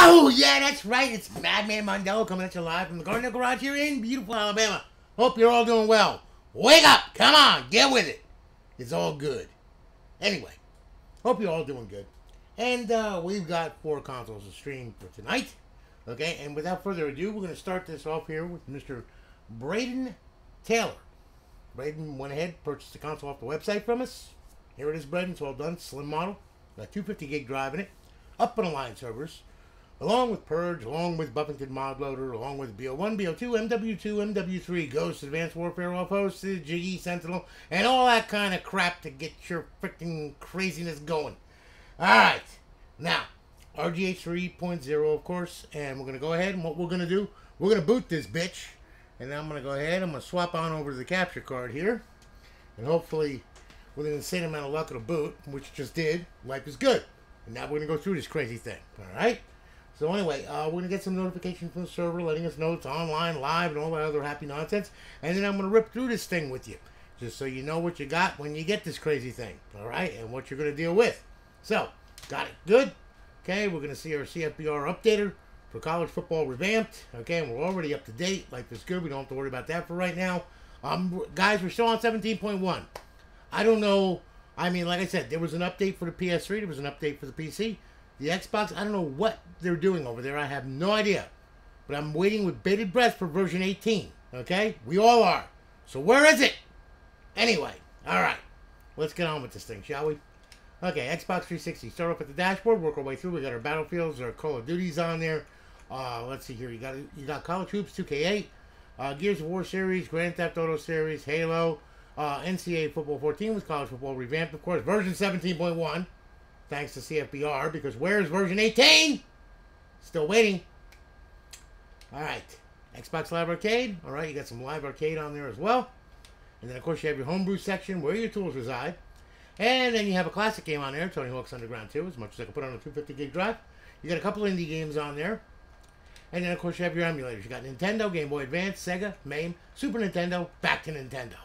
Oh, yeah, that's right. It's Madman Mondello coming at you live from the Garden Garage here in beautiful Alabama. Hope you're all doing well. Wake up. Come on. Get with it. It's all good. Anyway, hope you're all doing good. And we've got 4 consoles to stream for tonight. Okay, and without further ado, we're going to start this off here with Mr. Braden Taylor. Braden went ahead, purchased the console off the website from us. Here it is, Braden. It's all done. Slim model. Got 250 gig drive in it. Up on the line servers. Along with Purge, along with Buffington mod loader, along with BO1, BO2, MW2, MW3, Ghost, Advanced Warfare, offhosts, Jiggy, Sentinel, and all that kind of crap to get your freaking craziness going. Alright, now, Rgh 3.0, of course, and we're going to go ahead, and what we're going to do, we're going to boot this bitch, and I'm going to go ahead, I'm going to swap on over to the capture card here, and hopefully, with an insane amount of luck it'll boot, which it just did. Life is good. And now we're going to go through this crazy thing, alright? So anyway, we're going to get some notification from the server letting us know it's online, live, and all that other happy nonsense. And then I'm going to rip through this thing with you, just so you know what you got when you get this crazy thing, alright? And what you're going to deal with. So, got it good. Okay, we're going to see our CFBR updater for college football revamped. Okay, and we're already up to date. Life is good. We don't have to worry about that for right now. Guys, we're still on 17.1. I don't know. I mean, like I said, there was an update for the PS3. There was an update for the PC. The Xbox, I don't know what they're doing over there. I have no idea. But I'm waiting with bated breath for version 18. Okay? We all are. So where is it? Anyway. Alright. Let's get on with this thing, shall we? Okay, Xbox 360. Start off at the dashboard. Work our way through. We got our Battlefields, our Call of Duties on there. Let's see here. You got College Hoops 2K8. Gears of War series. Grand Theft Auto series. Halo. NCAA Football 14 with College Football Revamped, of course. Version 17.1. Thanks to CFBR, because where's version 18? Still waiting. Alright. Xbox Live Arcade. Alright, you got some Live Arcade on there as well. And then, of course, you have your homebrew section where your tools reside. And then you have a classic game on there, Tony Hawk's Underground 2, as much as I can put on a 250 gig drive. You got a couple indie games on there. And then, of course, you have your emulators. You got Nintendo, Game Boy Advance, Sega, MAME, Super Nintendo, back to Nintendo.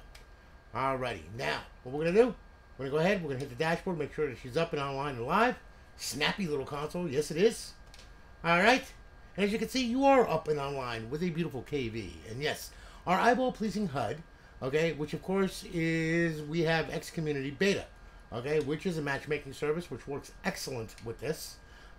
Alrighty. Now, what we're going to do, we're going to go ahead, we're going to hit the dashboard, make sure that she's up and online and live. Snappy little console. Yes, it is. Alright. And as you can see, you are up and online with a beautiful KV. And yes, our eyeball-pleasing HUD, okay, which of course is, we have X Community Beta, okay, which is a matchmaking service which works excellent with this.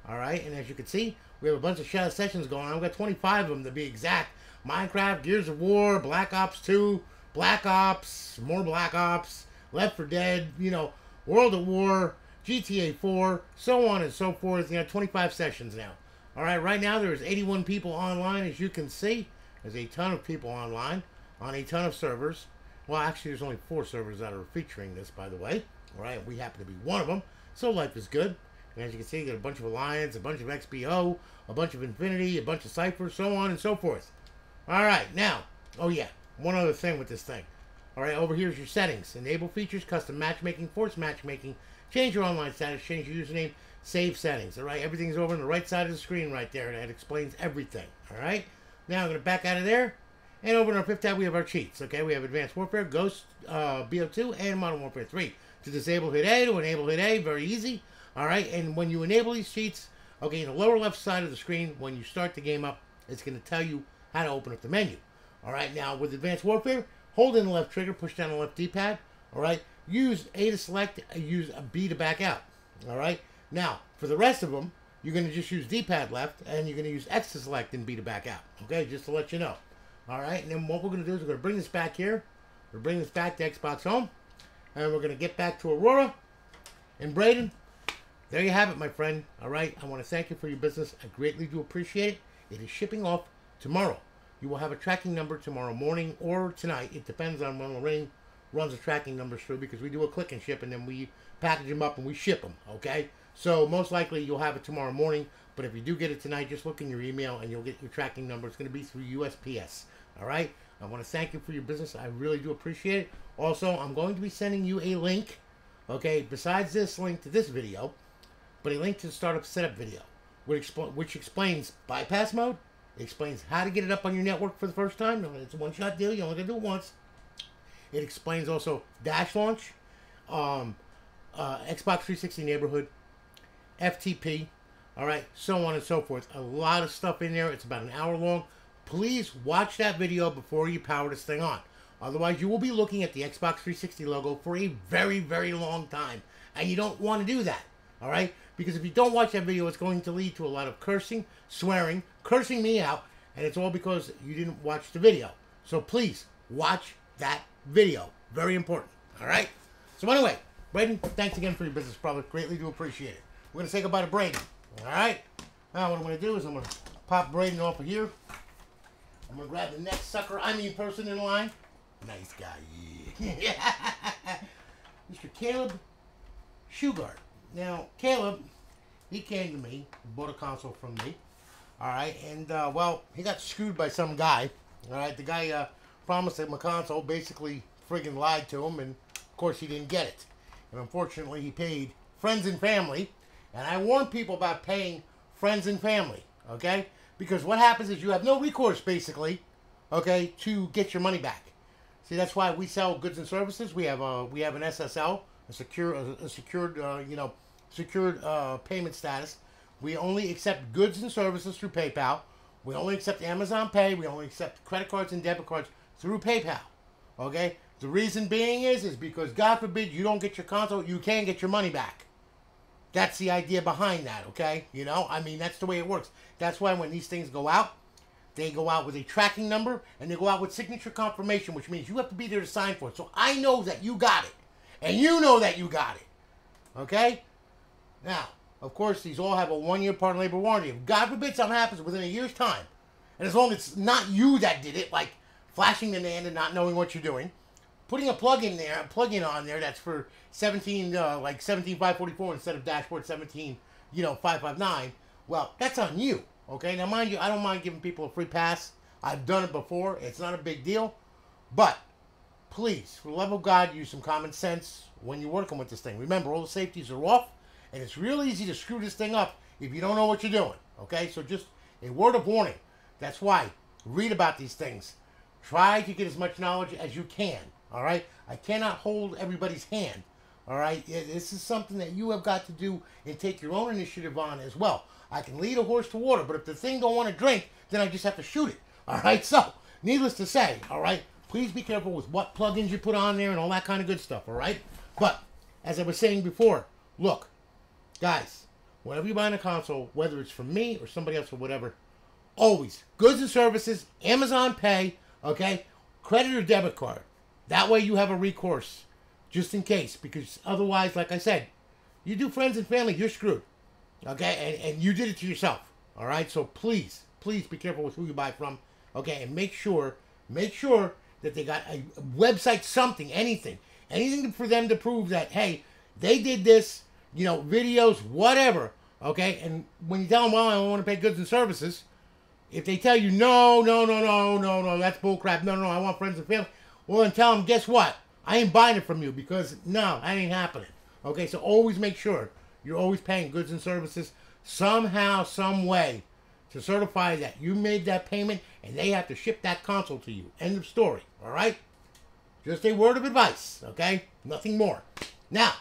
Alright, and as you can see, we have a bunch of shadow sessions going on. We've got 25 of them to be exact. Minecraft, Gears of War, Black Ops 2, Black Ops, more Black Ops, Left 4 Dead, you know, World at War, GTA 4, so on and so forth. You know, 25 sessions now. Alright, right now there's 81 people online, as you can see. There's a ton of people online on a ton of servers. Well, actually, there's only 4 servers that are featuring this, by the way. Alright, we happen to be one of them. So life is good. And as you can see, you got a bunch of Alliance, a bunch of XBO, a bunch of Infinity, a bunch of Cypher, so on and so forth. Alright, now, oh yeah, one other thing with this thing. Alright, over here is your settings. Enable features, custom matchmaking, force matchmaking, change your online status, change your username, save settings. Alright, everything's over on the right side of the screen right there. That explains everything. Alright, now I'm going to back out of there. And over in our 5th tab, we have our cheats. Okay, we have Advanced Warfare, Ghost, BO2, and Modern Warfare 3. To disable, hit A. To enable, hit A. Very easy. Alright, and when you enable these cheats, okay, in the lower left side of the screen, when you start the game up, it's going to tell you how to open up the menu. Alright, now with Advanced Warfare, hold in the left trigger, push down the left D-pad. Alright, use A to select, use B to back out. Alright, now for the rest of them, you're going to just use D-pad left, and you're going to use X to select and B to back out. Okay, just to let you know. Alright, and then what we're going to do is we're going to bring this back here. We're bring this back to Xbox Home. And we're going to get back to Aurora and Braden. There you have it, my friend. Alright, I want to thank you for your business. I greatly do appreciate it. It is shipping off tomorrow. You will have a tracking number tomorrow morning or tonight. It depends on when Lorraine runs the tracking numbers through, because we do a click and ship and then we package them up and we ship them, okay? So most likely you'll have it tomorrow morning, but if you do get it tonight, just look in your email and you'll get your tracking number. It's going to be through USPS, alright? I want to thank you for your business. I really do appreciate it. Also, I'm going to be sending you a link, okay, besides this link to this video, but a link to the startup setup video, which explains bypass mode. It explains how to get it up on your network for the first time. It's a one-shot deal. You only got to do it once. It explains also dash launch, Xbox 360 neighborhood, FTP, All right, so on and so forth. A lot of stuff in there. It's about an hour long. Please watch that video before you power this thing on. Otherwise, you will be looking at the Xbox 360 logo for a very, very long time. And you don't want to do that. All right? Because if you don't watch that video, it's going to lead to a lot of cursing, swearing, cursing me out. And it's all because you didn't watch the video. So please, watch that video. Very important. All right? So anyway, Braden, thanks again for your business, brother. Greatly do appreciate it. We're going to say goodbye to Braden. All right? Now what I'm going to do is I'm going to pop Braden off of here. I'm going to grab the next person in line. Nice guy. Yeah. Mr. Caleb Shugart. Now, Caleb, he came to me, bought a console from me. All right? And, well, he got screwed by some guy. All right? The guy promised him a console, basically friggin' lied to him, and, of course, he didn't get it. And, unfortunately, he paid friends and family. And I warn people about paying friends and family, okay? Because what happens is you have no recourse, basically, okay, to get your money back. See, that's why we sell goods and services. We have an SSL, a secured payment status. We only accept goods and services through PayPal. We only accept Amazon Pay. We only accept credit cards and debit cards through PayPal, okay? The reason being is because, God forbid, you don't get your console, you can get your money back. That's the idea behind that, okay? You know, I mean, that's the way it works. That's why when these things go out, they go out with a tracking number, and they go out with signature confirmation, which means you have to be there to sign for it. So I know that you got it, and you know that you got it, okay? Now, of course, these all have a 1-year part and labor warranty. If God forbid something happens within a year's time, and as long as it's not you that did it, like flashing the NAND and not knowing what you're doing, putting a plug-in on there that's for 17544 instead of dashboard 559, well, that's on you, okay? Now, mind you, I don't mind giving people a free pass. I've done it before. It's not a big deal. But, please, for the love of God, use some common sense when you're working with this thing. Remember, all the safeties are off, and it's real easy to screw this thing up if you don't know what you're doing, okay? So just a word of warning. That's why. Read about these things. Try to get as much knowledge as you can. All right? I cannot hold everybody's hand. All right? This is something that you have got to do and take your own initiative on as well. I can lead a horse to water, but if the thing don't want to drink, then I just have to shoot it. All right? So, needless to say, all right, please be careful with what plugins you put on there and all that kind of good stuff, all right? But, as I was saying before, look, guys, whenever you're buying a console, whether it's from me or somebody else or whatever, always, goods and services, Amazon Pay, okay, credit or debit card. That way you have a recourse, just in case. Because otherwise, like I said, you do friends and family, you're screwed. Okay? And you did it to yourself. All right? So please, please be careful with who you buy from. Okay? And make sure that they got a website, something, anything. Anything for them to prove that, hey, they did this, you know, videos, whatever. Okay? And when you tell them, well, I don't want to pay goods and services, if they tell you, no, that's bullcrap. No, I want friends and family. Well, then tell them, guess what? I ain't buying it from you because, no, that ain't happening. Okay, so always make sure you're always paying goods and services somehow, some way to certify that you made that payment and they have to ship that console to you. End of story, all right? Just a word of advice, okay? Nothing more. Now,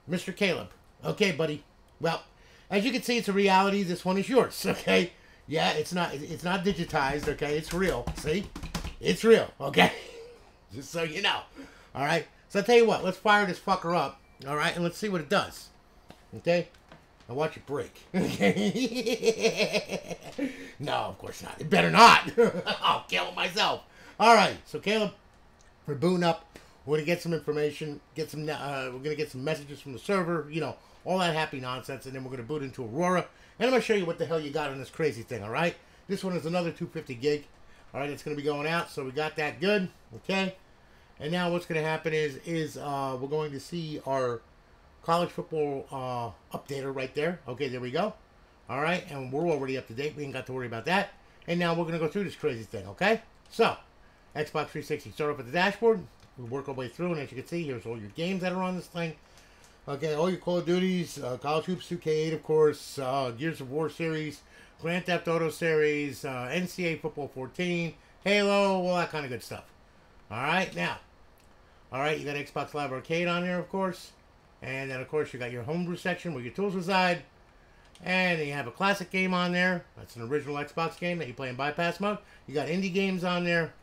Mr. Caleb. Okay, buddy. Well, as you can see, it's a reality. This one is yours, okay? Yeah, it's not digitized, okay? It's real, see? It's real, okay? Just so you know. All right? So I'll tell you what. Let's fire this fucker up. All right? And let's see what it does. Okay? Now watch it break. Okay? No, of course not. It better not. I'll kill it myself. All right. So Caleb, we're booting up. We're going to get some information. We're going to get some messages from the server. You know, all that happy nonsense. And then we're going to boot into Aurora. And I'm going to show you what the hell you got on this crazy thing. All right? This one is another 250 gig. All right, it's going to be going out, so we got that good, okay? And now what's going to happen is we're going to see our college football updater right there. Okay, there we go. All right, and we're already up to date. We ain't got to worry about that. And now we're going to go through this crazy thing, okay? So, Xbox 360, start off at the dashboard. We work our way through, and as you can see, here's all your games that are on this thing. Okay, all your Call of Duties, College Hoops 2K8, of course, Gears of War series, Grand Theft Auto series, NCAA Football 14, Halo, all that kind of good stuff. Alright, now. Alright, you got Xbox Live Arcade on here, of course. And then, of course, you got your homebrew section where your tools reside. And you have a classic game on there. That's an original Xbox game that you play in bypass mode. You got indie games on there.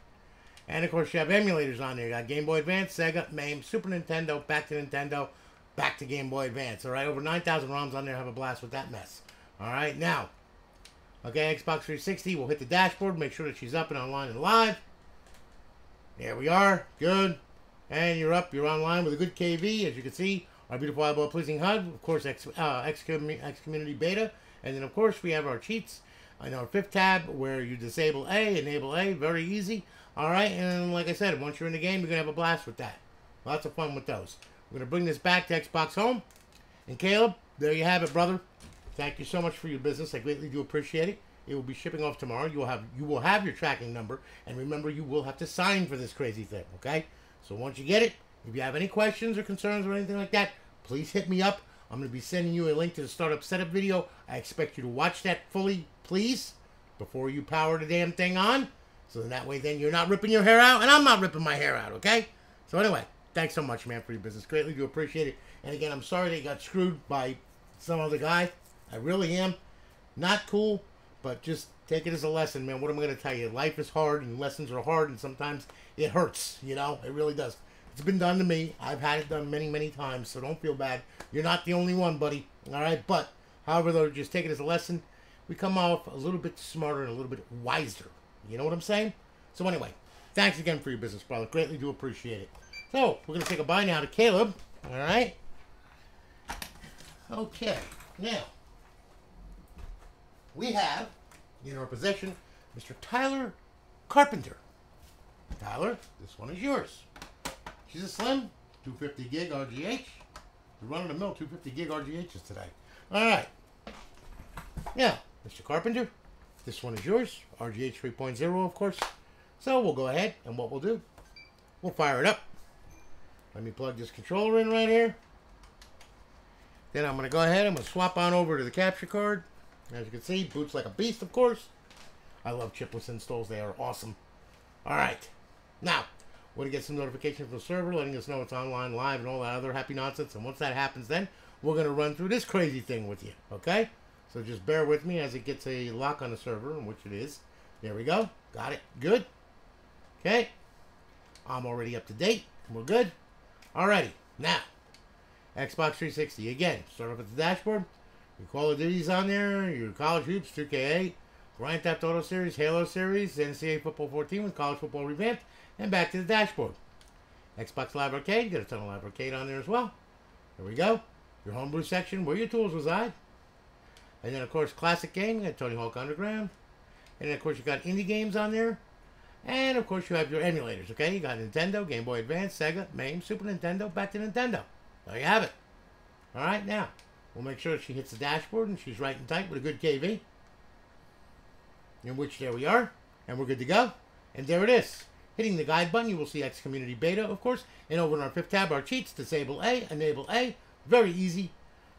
And of course you have emulators on there. You got Game Boy Advance, Sega, MAME, Super Nintendo, back to Nintendo, back to Game Boy Advance. Alright, over 9,000 ROMs on there. Have a blast with that mess. Alright, now, okay, Xbox 360, we'll hit the dashboard, make sure that she's up and online and live. There we are, good. And you're up, you're online with a good KV, as you can see. Our beautiful eyeball pleasing HUD, of course, X Community Beta. And then, of course, we have our cheats in our 5th tab where you disable A, enable A, very easy. Alright, and like I said, once you're in the game, you're going to have a blast with that. Lots of fun with those. We're going to bring this back to Xbox Home. And Caleb, there you have it, brother. Thank you so much for your business. I greatly do appreciate it. It will be shipping off tomorrow. You will have your tracking number. And remember, you will have to sign for this crazy thing, okay? So once you get it, if you have any questions or concerns or anything like that, please hit me up. I'm going to be sending you a link to the startup setup video. I expect you to watch that fully, please, before you power the damn thing on. So that way, then you're not ripping your hair out, and I'm not ripping my hair out, okay? So anyway, thanks so much, man, for your business. Greatly do appreciate it. And again, I'm sorry that you got screwed by some other guy. I really am. Not cool, but just take it as a lesson, man. What am I going to tell you? Life is hard, and lessons are hard, and sometimes it hurts, you know? It really does. It's been done to me. I've had it done many, many times, so don't feel bad. You're not the only one, buddy, all right? But, however, though, just take it as a lesson. We come off a little bit smarter and a little bit wiser. You know what I'm saying? So anyway, thanks again for your business, brother. Greatly do appreciate it. So, we're going to say goodbye now to Caleb. All right? Okay. Now, we have in our possession Mr. Tyler Carpenter. Tyler, this one is yours. She's a slim 250 gig RGH. We're running the mill 250 gig RGHs today. All right. Now, Mr. Carpenter, this one is yours. RGH 3.0, of course. So we'll go ahead, and what we'll do, we'll fire it up. Let me plug this controller in right here. Then I'm going to go ahead, I'm going to swap on over to the capture card. As you can see, boots like a beast, of course. I love chipless installs. They are awesome. All right. Now, we're going to get some notification from the server letting us know it's online, live, and all that other happy nonsense. And once that happens, then we're going to run through this crazy thing with you. Okay? So just bear with me as it gets a lock on the server, which it is. There we go. Got it. Good. Okay. I'm already up to date. We're good. Alrighty. Now, Xbox 360. Again, start off at the dashboard. Your Call of Duty's on there. Your College Hoops, 2K8, Grand Theft Auto Series, Halo Series, NCAA Football 14 with College Football Revamped, and back to the dashboard. Xbox Live Arcade. Got a ton of Live Arcade on there as well. There we go. Your homebrew section, where your tools reside. And then, of course, classic game. You got Tony Hawk Underground. And then, of course, you got indie games on there. And, of course, you have your emulators, okay? You got Nintendo, Game Boy Advance, Sega, MAME, Super Nintendo, back to Nintendo. There you have it. All right, now, we'll make sure she hits the dashboard and she's right and tight with a good KV. In which, there we are. And we're good to go. And there it is. Hitting the guide button, you will see X Community Beta, of course. And over in our 5th tab, our cheats, disable A, enable A. Very easy.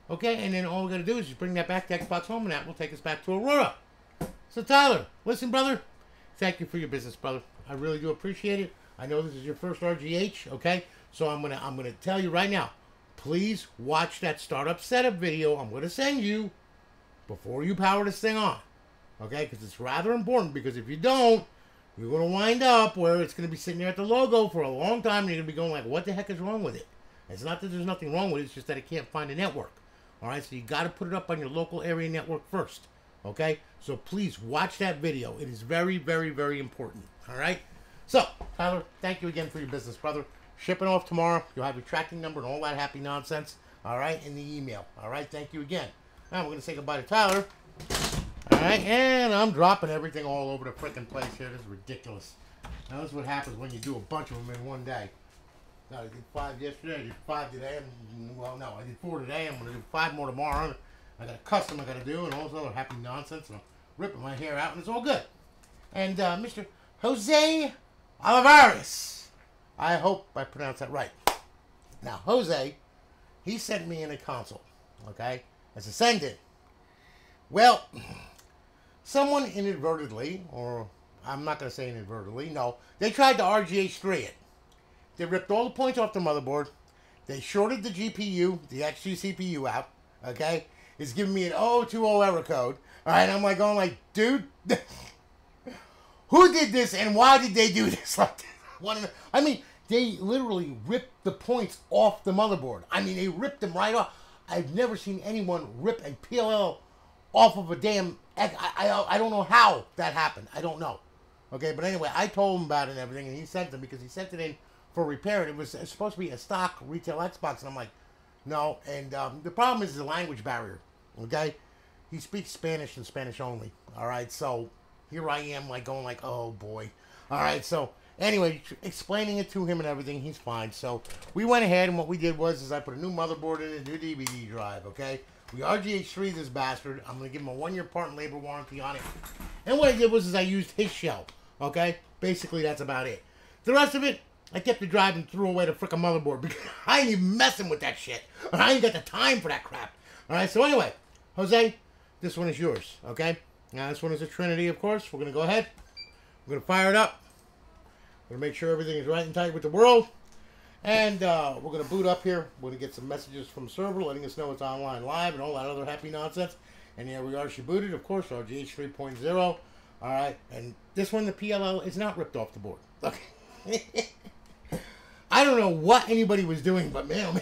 Okay, and then all we're going to do is just bring that back to Xbox Home, and that will take us back to Aurora. So, Tyler, listen, brother. Thank you for your business, brother. I really do appreciate it. I know this is your first RGH, okay? So I'm gonna tell you right now, please watch that startup setup video I'm gonna send you before you power this thing on, okay? Because it's rather important. Because if you don't, you're gonna wind up where it's gonna be sitting there at the logo for a long time, and you're gonna be going like, "What the heck is wrong with it?" It's not that there's nothing wrong with it; it's just that it can't find a network. All right, so you got to put it up on your local area network first. Okay, so please watch that video. It is very, very, very important. All right. So, Tyler, thank you again for your business, brother. Shipping off tomorrow. You'll have your tracking number and all that happy nonsense. All right, in the email. All right, thank you again. Now we're going to say goodbye to Tyler. All right, and I'm dropping everything all over the freaking place here. This is ridiculous. Now, this is what happens when you do a bunch of them in one day. Now, I did 5 yesterday, I did 5 today, and, well, no, I did 4 today. I'm going to do 5 more tomorrow. I got a custom I got to do and all this other happy nonsense. And I'm ripping my hair out, and it's all good. And Mr. Jose Olivares. I hope I pronounced that right. Now, Jose, he sent me in a console, okay, as a send-in. Well, someone inadvertently, or I'm not going to say inadvertently, no, they tried to RGH3 it. They ripped all the points off the motherboard. They shorted the GPU, the X2 CPU out, okay? is giving me an 0020 error code. All right, I'm like going like, dude, who did this and why did they do this? Like, I mean, they literally ripped the points off the motherboard. I mean, they ripped them right off. I've never seen anyone rip a PLL off of a damn... I don't know how that happened. I don't know. Okay, but anyway, I told him about it and everything, and he sent them because he sent it in for repair. And it was supposed to be a stock retail Xbox, and I'm like, no. And the problem is the language barrier. Okay, he speaks Spanish and Spanish only. All right, so here I am, like going like, oh boy. All right, so anyway, explaining it to him and everything, he's fine. So we went ahead, and what we did was I put a new motherboard in, a new DVD drive. Okay, we RGH3 this bastard. I'm gonna give him a 1-year part and labor warranty on it. And what I did was I used his shell. Okay, basically that's about it. The rest of it, I kept the drive and threw away the frickin' motherboard because I ain't even messing with that shit. I ain't got the time for that crap. All right, so anyway, Jose, this one is yours. Okay, now this one is a Trinity, of course. We're gonna go ahead. We're gonna fire it up. We're gonna make sure everything is right and tight with the world, and we're gonna boot up here. We're gonna get some messages from the server letting us know it's online live and all that other happy nonsense. And here we are. She booted, of course, Rgh 3.0. All right, and this one, the PLL, is not ripped off the board. Okay. I don't know what anybody was doing, but man, oh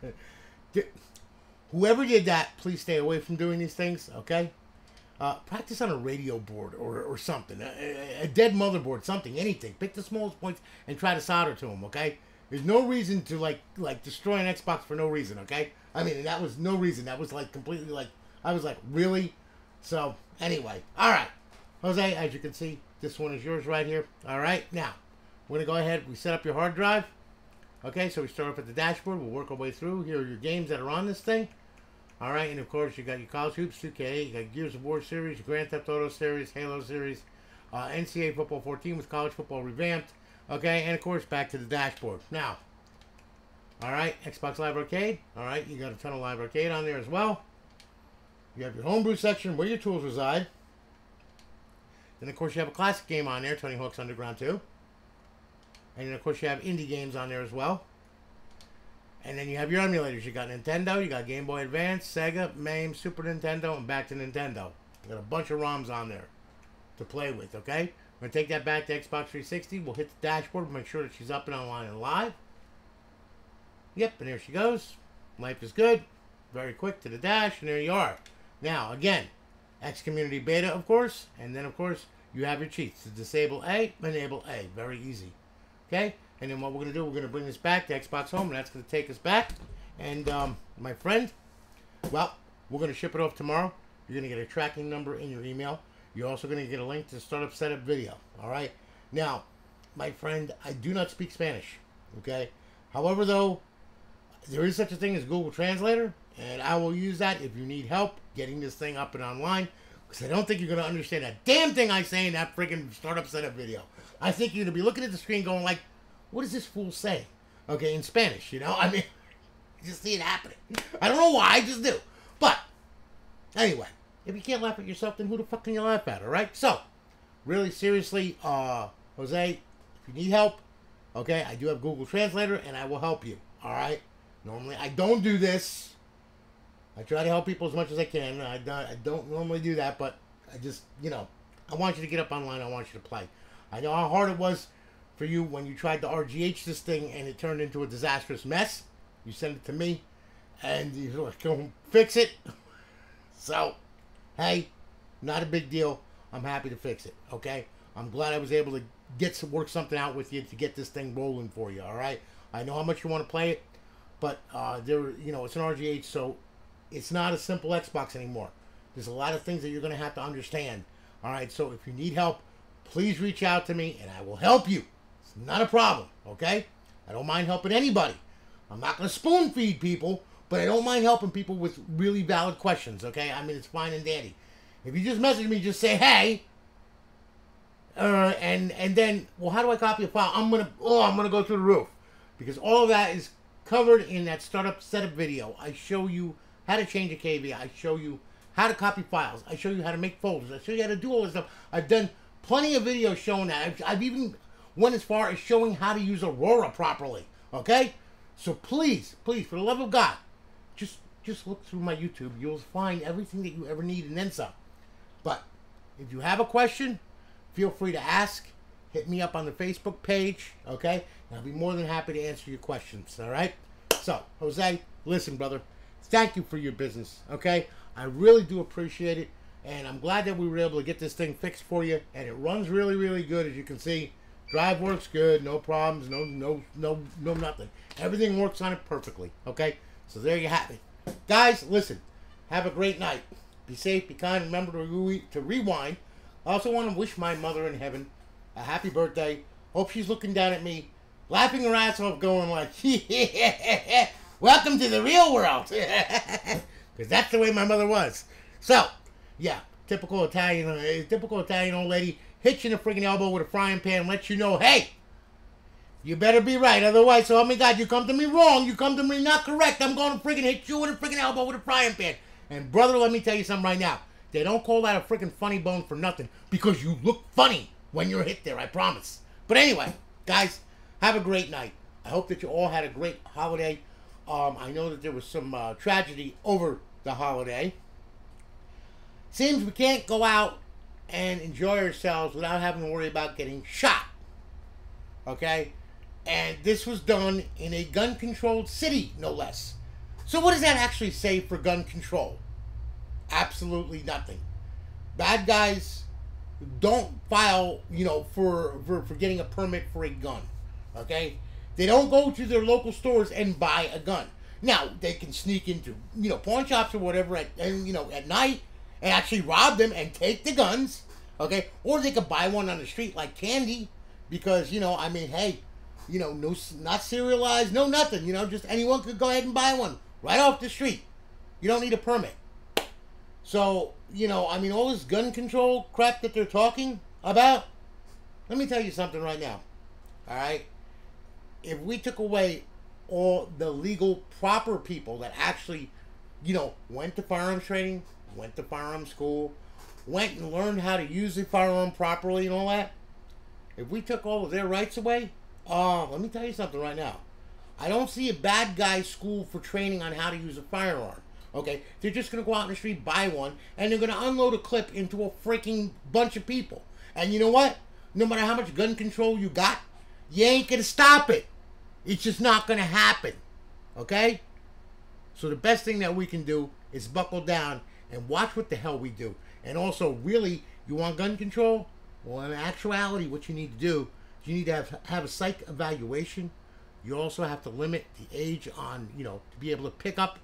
man. Whoever did that, please stay away from doing these things, okay? Practice on a radio board or something, a dead motherboard, something, anything. Pick the smallest points and try to solder to them, okay? There's no reason to, like destroy an Xbox for no reason, okay? I mean, that was no reason. That was, like, completely, like, I was like, really? So, anyway, all right. Jose, as you can see, this one is yours right here. All right, now, we're going to go ahead. We set up your hard drive. Okay, so we start off at the dashboard. We'll work our way through. Here are your games that are on this thing. All right, and of course, you got your College Hoops 2K, you got Gears of War series, your Grand Theft Auto series, Halo series, NCAA Football 14 with College Football Revamped. Okay, and of course, back to the dashboard. Now, all right, Xbox Live Arcade. All right, you got a ton of Live Arcade on there as well. You have your homebrew section where your tools reside. Then, of course, you have a classic game on there, Tony Hawk's Underground 2. And then, of course, you have indie games on there as well. And then you have your emulators. You got Nintendo, you got Game Boy Advance, Sega, MAME, Super Nintendo, and back to Nintendo. You got a bunch of ROMs on there to play with, okay? We're going to take that back to Xbox 360. We'll hit the dashboard, make sure that she's up and online and live. Yep, and there she goes. Life is good. Very quick to the dash, and there you are. Now, again, X Community Beta, of course, and then, of course, you have your cheats. To disable A, enable A. Very easy. Okay? And then what we're going to do, we're going to bring this back to Xbox Home, and that's going to take us back. And, my friend, well, we're going to ship it off tomorrow. You're going to get a tracking number in your email. You're also going to get a link to the startup setup video. All right? Now, my friend, I do not speak Spanish. Okay? However, though, there is such a thing as Google Translator, and I will use that if you need help getting this thing up and online, because I don't think you're going to understand a damn thing I say in that freaking startup setup video. I think you're going to be looking at the screen going like, what is this fool saying? Okay, in Spanish, you know? I mean, you just see it happening. I don't know why, I just do. But, anyway, if you can't laugh at yourself, then who the fuck can you laugh at, all right? So, really, seriously, Jose, if you need help, okay, I do have Google Translator, and I will help you, all right? Normally, I don't do this. I try to help people as much as I can. I don't normally do that, but I just, you know, I want you to get up online. I want you to play. I know how hard it was for you when you tried to RGH this thing and it turned into a disastrous mess. You sent it to me, and you were like, go fix it. So, hey, not a big deal. I'm happy to fix it, okay? I'm glad I was able to work something out with you to get this thing rolling for you, all right? I know how much you want to play it, but you know, it's an RGH, so it's not a simple Xbox anymore. There's a lot of things that you're going to have to understand. All right, so if you need help, please reach out to me, and I will help you. It's not a problem, okay? I don't mind helping anybody. I'm not going to spoon feed people, but I don't mind helping people with really valid questions, okay? I mean, it's fine and dandy. If you just message me, just say, hey, and then, well, how do I copy a file? I'm gonna go through the roof, because all of that is covered in that startup setup video. I show you how to change a KV. I show you how to copy files. I show you how to make folders. I show you how to do all this stuff. I've done plenty of videos showing that. I've even went as far as showing how to use Aurora properly. Okay? So please, please, for the love of God, just just look through my YouTube. You'll find everything that you ever need and then some. But if you have a question, feel free to ask. Hit me up on the Facebook page, okay? And I'll be more than happy to answer your questions, all right? So, Jose, listen, brother. Thank you for your business, okay? I really do appreciate it. And I'm glad that we were able to get this thing fixed for you. And it runs really, really good, as you can see. Drive works good, no problems, no nothing. Everything works on it perfectly, okay? So there you have it. Guys, listen, have a great night. Be safe, be kind, remember to rewind. I also want to wish my mother in heaven a happy birthday. Hope she's looking down at me, laughing her ass off, going like, yeah, welcome to the real world. Because that's the way my mother was. So, yeah, typical Italian old lady, hits you in the friggin' elbow with a frying pan and lets you know, hey, you better be right. Otherwise, so help me God, you come to me wrong, you come to me not correct, I'm going to friggin' hit you in the friggin' elbow with a frying pan. And brother, let me tell you something right now. They don't call that a friggin' funny bone for nothing, because you look funny when you're hit there, I promise. But anyway, guys, have a great night. I hope that you all had a great holiday. I know that there was some tragedy over the holiday. Seems we can't go out and enjoy ourselves without having to worry about getting shot. Okay? And this was done in a gun-controlled city, no less. So what does that actually say for gun control? Absolutely nothing. Bad guys don't file, for getting a permit for a gun. Okay? They don't go to their local stores and buy a gun. Now, they can sneak into, pawn shops or whatever at night and actually rob them and take the guns. Okay? Or they could buy one on the street like candy because, hey, no, not serialized, no nothing. Just anyone could go ahead and buy one right off the street. You don't need a permit. So, all this gun control crap that they're talking about, let me tell you something right now. All right? If we took away all the legal, proper people that actually, went to firearms training, went to firearms school, went and learned how to use the firearm properly and all that, if we took all of their rights away, let me tell you something right now. I don't see a bad guy school for training on how to use a firearm. Okay? They're just going to go out in the street, buy one, and they're going to unload a clip into a freaking bunch of people. And you know what? No matter how much gun control you got, you ain't going to stop it. It's just not going to happen. Okay? So the best thing that we can do is buckle down and watch what the hell we do. And also, really, you want gun control? Well, in actuality, what you need to do is you need to have a psych evaluation. You also have to limit the age on, to be able to pick up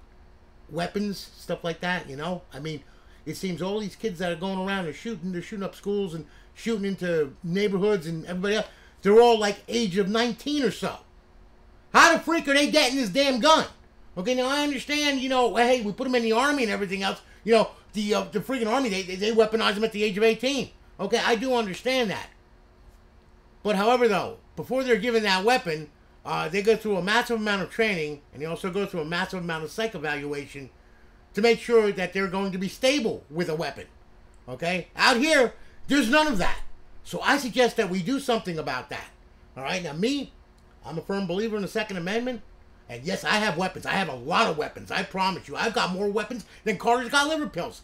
weapons, stuff like that, I mean, it seems all these kids that are going around and they're shooting up schools and shooting into neighborhoods and everybody else, they're all like age of 19 or so. How the freak are they getting this damn gun? Okay, now I understand, hey, we put them in the army and everything else. The freaking army, they weaponize them at the age of 18. Okay, I do understand that. But however, though, before they're given that weapon, they go through a massive amount of training, and they also go through a massive amount of psych evaluation to make sure that they're going to be stable with a weapon. Okay? Out here, there's none of that. So I suggest that we do something about that. All right? Now, I'm a firm believer in the Second Amendment. And yes, I have weapons. I have a lot of weapons. I promise you. I've got more weapons than Carter's got liver pills.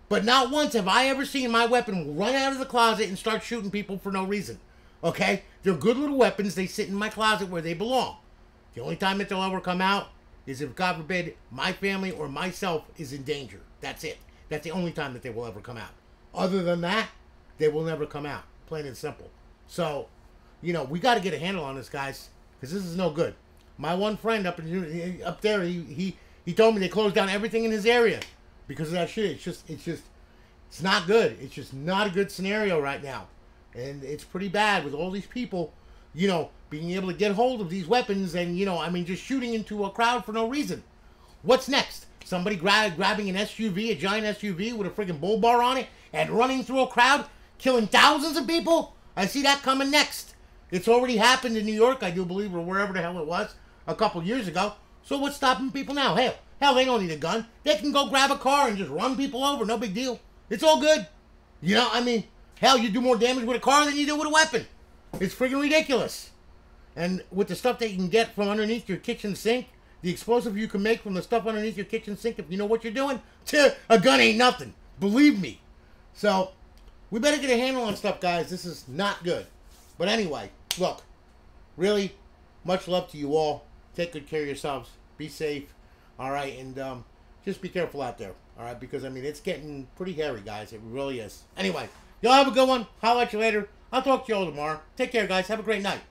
But not once have I ever seen my weapon run out of the closet and start shooting people for no reason. Okay? They're good little weapons. They sit in my closet where they belong. The only time that they'll ever come out is if, God forbid, my family or myself is in danger. That's it. That's the only time that they will ever come out. Other than that, they will never come out. Plain and simple. So, we got to get a handle on this, guys, because this is no good. My one friend up there, he told me they closed down everything in his area because of that shit. It's not good. It's just not a good scenario right now. And it's pretty bad with all these people, being able to get hold of these weapons and, just shooting into a crowd for no reason. What's next? Somebody grabbing an SUV, a giant SUV with a freaking bull bar on it and running through a crowd, killing thousands of people? I see that coming next. It's already happened in New York, I do believe, or wherever the hell it was, a couple years ago. So what's stopping people now? Hell, they don't need a gun. They can go grab a car and just run people over. No big deal. It's all good. Hell, you do more damage with a car than you do with a weapon. It's freaking ridiculous. And with the stuff that you can get from underneath your kitchen sink, the explosive you can make from the stuff underneath your kitchen sink if you know what you're doing, a gun ain't nothing. Believe me. So, we better get a handle on stuff, guys. This is not good. But anyway, look, really, much love to you all. Take good care of yourselves. Be safe. All right, and just be careful out there. All right, because, I mean, it's getting pretty hairy, guys. It really is. Anyway, y'all have a good one. Holla at you later. I'll talk to you all tomorrow. Take care, guys. Have a great night.